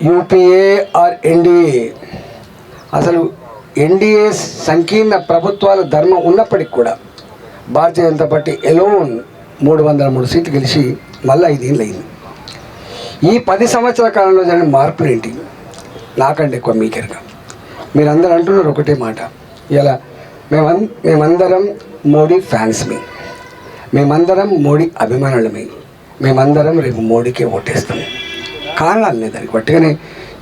UPA are NDA, అసలు NDA సంకీర్ణ ప్రభుత్వాల ధర్మం ఉన్నప్పటికి కూడా భారతీయ జనతా పార్టీ ఎలోన్ 303 సీట్లు గెలిచి మళ్ళీ 5 ఏళ్ళు అయింది. ఈ 10 సంవత్సరాల కాలంలో జరిగిన మార్పులు ఏంటి? నాకంటే ఎక్కువ మీకెరగా. మీరందరూ అంటున్నారు ఒకటే మాట, ఇలా మేమందరం మోడీ ఫ్యాన్స్మి, మేమందరం మోడీ అభిమానులమే, మేమందరం రేపు మోడీకే ఓటేస్తాం. కారణాలు లేదు దానికి. పట్టుగానే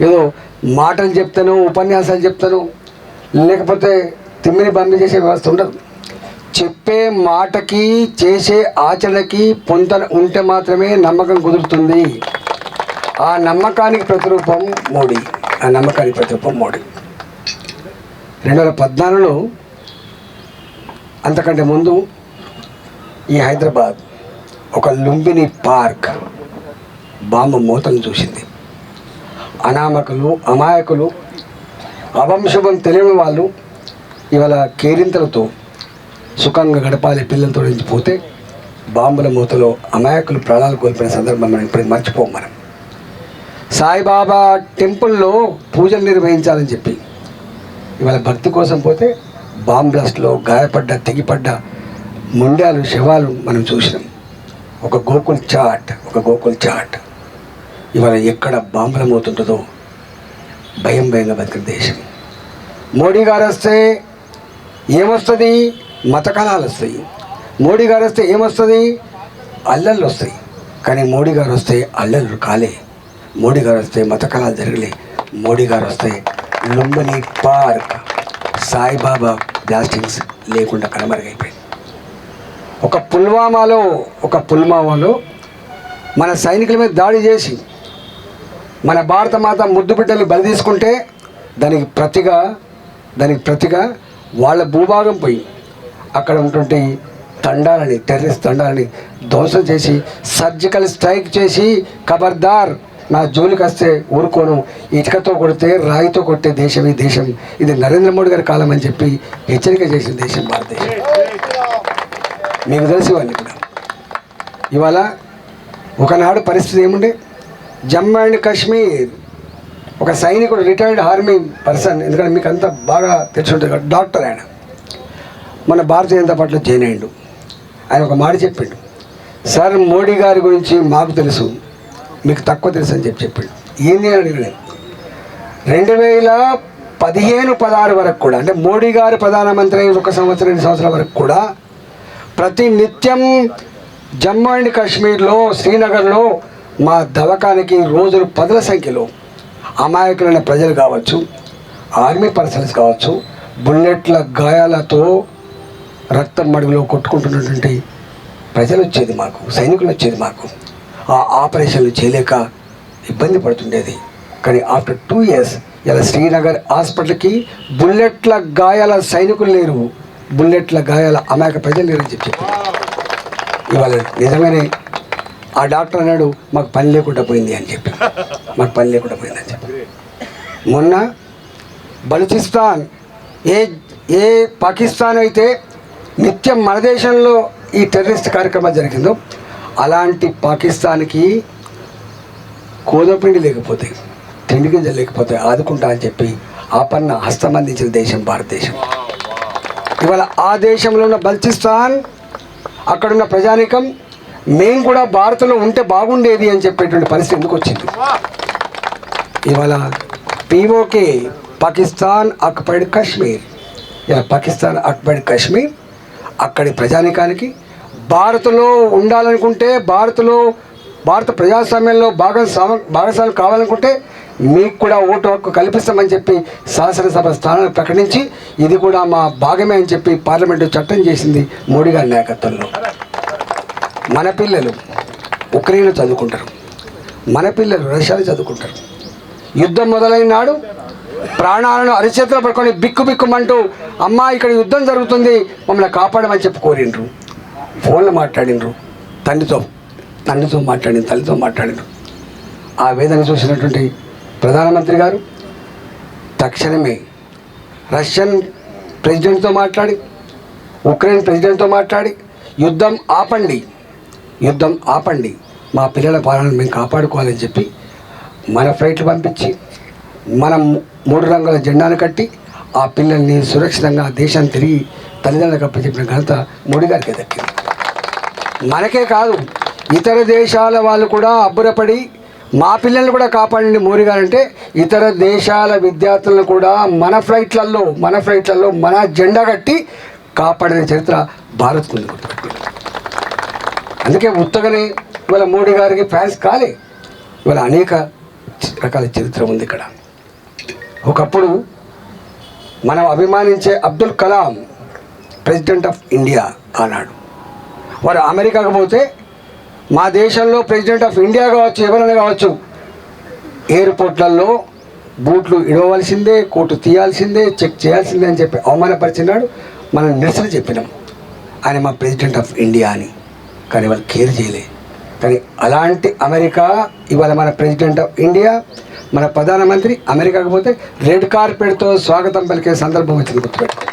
ఏదో మాటలు చెప్తాను, ఉపన్యాసాలు చెప్తాను, లేకపోతే తిమ్మిని బంద్ చేసే వ్యవస్థ ఉండదు. చెప్పే మాటకి చేసే ఆచరణకి పొంతన ఉంటే మాత్రమే నమ్మకం కుదురుతుంది. ఆ నమ్మకానికి ప్రతిరూపం మోడీ. 2014లో అంతకంటే ముందు ఈ హైదరాబాద్ ఒక లుంబిని పార్క్ బాంబు మూతను చూసింది. అనామకులు, అమాయకులు, అవంశుభం తెలియని వాళ్ళు ఇవాళ కేరింతలతో సుఖంగా గడపాలి పిల్లలతో పోతే బాంబుల మూతలో అమాయకులు ప్రాణాలు కోల్పోయిన సందర్భం మనం ఇప్పుడు మర్చిపోం. మనం సాయిబాబా టెంపుల్లో పూజలు నిర్వహించాలని చెప్పి ఇవాళ భక్తి కోసం పోతే బాంబ్ బ్లాస్ట్లో గాయపడ్డ, తెగిపడ్డ ముండాలు, శవాలు మనం చూసినాం. ఒక గోకుల్ చాట్ ఇవాళ ఎక్కడ బాంబుల మోతుంటుందో భయంగా బతికిన దేశం. మోడీ గారు వస్తే ఏమొస్తుంది? మత కళాలు వస్తాయి. మోడీ గారు వస్తే ఏమొస్తుంది? అల్లర్లు వస్తాయి. కానీ మోడీ గారు వస్తే అల్లర్లు కాలే. మోడీ గారు వస్తే మత కళాలు జరగలే. మోడీ గారు వస్తే లుంబిని పార్క్, సాయిబాబా బ్లాస్టింగ్స్ లేకుండా కనుమరుగైపోయింది. ఒక పుల్వామాలో మన సైనికుల మీద దాడి చేసి మన భారత మాత ముద్దు బిడ్డల్ని బలి తీసుకుంటే దానికి ప్రతిగా వాళ్ళ భూభాగం పోయి అక్కడ ఉన్నటువంటి టెర్రరిస్ట్ తండాలని ధ్వంసం చేసి సర్జికల్ స్ట్రైక్ చేసి ఖబర్దార్ నా జోలికి వస్తే ఊరుకోను, ఇటుకతో కొడితే రాయితో కొట్టే దేశం ఈ దేశం, ఇది నరేంద్ర మోడీ గారి కాలం అని చెప్పి హెచ్చరిక చేసిన దేశం భారతదేశం. మీకు తెలిసి వాళ్ళు కూడా ఇవాళ ఒకనాడు పరిస్థితి ఏముండే? జమ్మూ అండ్ కాశ్మీర్ ఒక సైనికుడు, రిటైర్డ్ ఆర్మీ పర్సన్, ఎందుకంటే మీకు అంతా బాగా తెలిసి ఉంటుంది కదా, డాక్టర్ ఆయన, మన భారతీయ జనతా పార్టీలో జాయిన్ అయ్యిండు. ఆయన ఒక మాట చెప్పిండు, సార్ మోడీ గారి గురించి మాకు తెలుసు, మీకు తక్కువ తెలుసు అని చెప్పిండు. ఏంది అని అడిగినాను. 2015-16 వరకు కూడా, అంటే మోడీ గారు ప్రధానమంత్రి 1 సంవత్సరం 2 సంవత్సరాల వరకు కూడా ప్రతి నిత్యం జమ్మూ అండ్ కాశ్మీర్లో, శ్రీనగర్లో మా దవాఖానకి రోజులు 10ల సంఖ్యలో అమాయకులైన ప్రజలు కావచ్చు, ఆర్మీ పర్సన్స్ కావచ్చు, బుల్లెట్ల గాయాలతో రక్తం మడుగులో కొట్టుకుంటున్నటువంటి ప్రజలు వచ్చేది మాకు, సైనికులు వచ్చేది మాకు. ఆ ఆపరేషన్లు చేయలేక ఇబ్బంది పడుతుండేది. కానీ ఆఫ్టర్ 2 years ఇలా శ్రీనగర్ హాస్పిటల్కి బుల్లెట్ల గాయాల సైనికులు లేరు, బుల్లెట్ల గాయాల అమాయక ప్రజలు లేరని చెప్పి ఇవాళ నిజంగానే ఆ డాక్టర్ అన్నాడు, మాకు పని లేకుండా పోయింది అని చెప్పి. మొన్న బలూచిస్తాన్ ఏ పాకిస్తాన్ అయితే నిత్యం మన దేశంలో ఈ టెర్రరిస్ట్ కార్యక్రమాలు జరిగిందో అలాంటి పాకిస్తాన్కి కోదపిండి లేకపోతే, తిండి గింజలు లేకపోతే ఆదుకుంటా అని చెప్పి ఆపన్న హస్తం అందించిన దేశం భారతదేశం. ఇవాళ ఆ దేశంలో ఉన్న బలూచిస్తాన్, అక్కడున్న ప్రజానీకం మేము కూడా భారత్లో ఉంటే బాగుండేది అని చెప్పేటువంటి పరిస్థితి ఎందుకు వచ్చింది? ఇవాళ POK, పాకిస్తాన్ ఆక్యుపైడ్ కాశ్మీర్, ఇలా పాకిస్తాన్ ఆక్యుపైడ్ కాశ్మీర్ అక్కడి ప్రజానీకానికి భారత్లో ఉండాలనుకుంటే, భారత ప్రజాస్వామ్యంలో భాగస్వామ్యం కావాలనుకుంటే మీకు కూడా ఓటు హక్కు కల్పిస్తామని చెప్పి శాసనసభ స్థానాన్ని ప్రకటించి ఇది కూడా మా భాగమే అని చెప్పి పార్లమెంటు చట్టం చేసింది మోడీ గారి నాయకత్వంలో. మన పిల్లలు ఉక్రెయిన్లో చదువుకుంటారు, మన పిల్లలు రష్యాలో చదువుకుంటారు. యుద్ధం మొదలైన నాడు ప్రాణాలను అరిచేతులు పట్టుకొని బిక్కుమంటూ అమ్మా ఇక్కడ యుద్ధం జరుగుతుంది మమ్మల్ని కాపాడమని చెప్పి కోరిండ్రు. ఫోన్లో మాట్లాడినరు, తల్లితో మాట్లాడినరు. ఆ వేదన చూసినటువంటి ప్రధానమంత్రి గారు తక్షణమే రష్యన్ ప్రెసిడెంట్తో మాట్లాడి, ఉక్రెయిన్ ప్రెసిడెంట్తో మాట్లాడి యుద్ధం ఆపండి, మా పిల్లల ప్రాణాలను మేము కాపాడుకోవాలని చెప్పి మన ఫ్లైట్లు పంపించి మనం 3 రంగుల జెండాను కట్టి ఆ పిల్లల్ని సురక్షితంగా దేశాన్ని తిరిగి తల్లిదండ్రులకు అప్పచెప్పిన ఘనత మోడీ గారికి దక్కింది. మనకే కాదు, ఇతర దేశాల వాళ్ళు కూడా అబ్బురపడి మా పిల్లల్ని కూడా కాపాడండి మోడీ గారు అంటే, ఇతర దేశాల విద్యార్థులను కూడా మన ఫ్లైట్లలో మన జెండా కట్టి కాపాడిన చరిత్ర భారత్ ఉంది. అందుకే ఉత్తగానే ఇవాళ మోడీ గారికి ఫ్యాన్స్ కాలే, ఇవాళ అనేక రకాల చరిత్ర ఉంది ఇక్కడ. ఒకప్పుడు మనం అభిమానించే Abdul Kalam president of India ఆనాడు. వారు అమెరికాకు పోతే మా దేశంలో ప్రెసిడెంట్ ఆఫ్ ఇండియా కావచ్చు, ఎవరైనా కావచ్చు, ఎయిర్పోర్ట్లలో బూట్లు ఇడవలసిందే, కోటు తీయాల్సిందే, చెక్ చేయాల్సిందే అని చెప్పి అవమానపరిచినాడు. మనం నిరసన చెప్పినాం ఆయన మా ప్రెసిడెంట్ ఆఫ్ ఇండియా అని. కానీ వాళ్ళు కేర్ చేయలే. కానీ అలాంటి అమెరికా ఇవాళ మన ప్రెసిడెంట్ ఆఫ్ ఇండియా, మన ప్రధానమంత్రి అమెరికాకు పోతే రెడ్ కార్పెట్తో స్వాగతం పలికే సందర్భం వచ్చింది. గుర్తుపెట్టు.